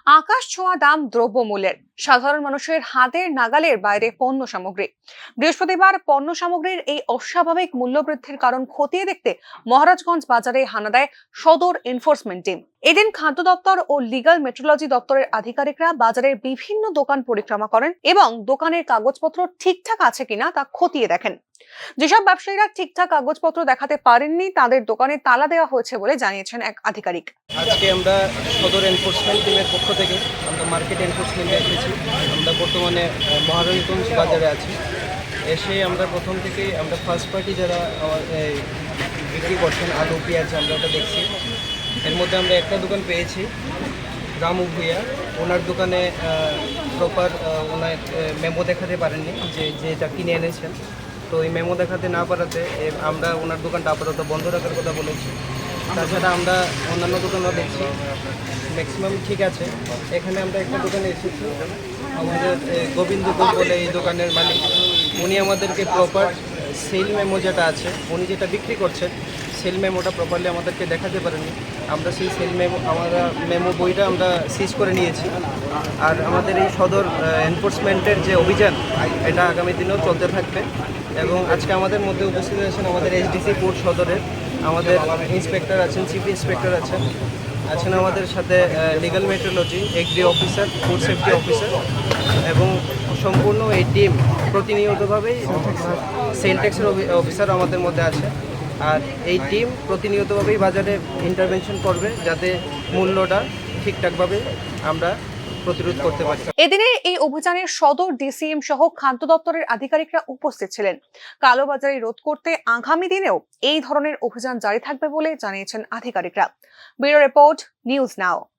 আকাশ ছোঁয়া দাম দ্রব্যমূল্যের, সাধারণ মানুষের হাতের নাগালের বাইরে পণ্য সামগ্রী। বৃহস্পতিবার পণ্য সামগ্রীর এই অস্বাভাবিক মূল্যবৃদ্ধির কারণ খতিয়ে দেখতে মহারাজগঞ্জ বাজারে হানা দেয় সদর এনফোর্সমেন্ট টিম। এদিন খাদ্য দপ্তর ও লিগ্যাল মেট্রোলজি দপ্তরের আধিকারিকরা বাজারের বিভিন্ন দোকান পরিক্রমা করেন এবং দোকানের কাগজপত্র ঠিকঠাক আছে কিনা তা খতিয়ে দেখেন। যেসব ব্যবসায়ীরা ঠিকঠাক কাগজপত্র দেখাতে পারেননি তাদের দোকানে তালা দেওয়া হয়েছে বলে জানিয়েছেন এক আধিকারিক। আজকে আমরা সদর এনফোর্সমেন্ট টিমের পক্ষ থেকে আমরা মার্কেট এনফোর্সমেন্টে এসেছি। আমরা বর্তমানে মহারাজগঞ্জ বাজারে আছি। এসে আমরা প্রথম থেকেই আমরা ফার্স্ট পার্টি যারা বিক্রি করছেন আলু পেঁয়াজ আমরা ওটা দেখছি। এর মধ্যে আমরা একটা দোকান পেয়েছি, রামু ভুইয়া। ওনার দোকানে প্রপার ওনার মেমো দেখাতে পারেননি যে যেটা কিনে এনেছেন। তো এই মেমো দেখাতে না পারাতে আমরা ওনার দোকানটা আপাতত বন্ধ রাখার কথা বলেছি। তাছাড়া আমরা অন্যান্য দোকানও দেখছি, ম্যাক্সিমাম ঠিক আছে। এখানে আমরা একটা দোকানে এসেছি, আমাদের গোবিন্দপুর বলে এই দোকানের মালিক, উনি আমাদেরকে প্রপার সেল মেমো যেটা আছে, উনি যেটা বিক্রি করছেন সেল মেমোটা প্রপারলি আমাদেরকে দেখাতে পারেনি। আমরা সেই সেল মেমো মেমো বইটা আমরা সিজ করে নিয়েছি। আর আমাদের এই সদর এনফোর্সমেন্টের যে অভিযান, এটা আগামী দিনেও চলতে থাকবে। এবং আজকে আমাদের মধ্যে উপস্থিত আছেন আমাদের এসডিসি কোর্ট সদরের আমাদের ইন্সপেক্টর আছেন, চিফ ইন্সপেক্টর আছেন আমাদের সাথে legal metrology, agri officer, food safety officer এবং সম্পূর্ণ এই টিম প্রতিনিয়তভাবেই সেল ট্যাক্সের অফিসার আমাদের মধ্যে আছে। আর এই টিম প্রতিনিয়তভাবেই বাজারে ইন্টারভেনশন করবে যাতে মূল্যটা ঠিকঠাকভাবে আমরা প্রতিরোধ করতে পারি। এদিনের এই অভিযানে সদর ডিসিএম সহ খাদ্য দপ্তরের আধিকারিকরা উপস্থিত ছিলেন। কালোবাজারি রোধ করতে আগামী দিনেও এই ধরনের অভিযান জারি থাকবে বলে জানিয়েছেন আধিকারিকরা। Bureau report, news now.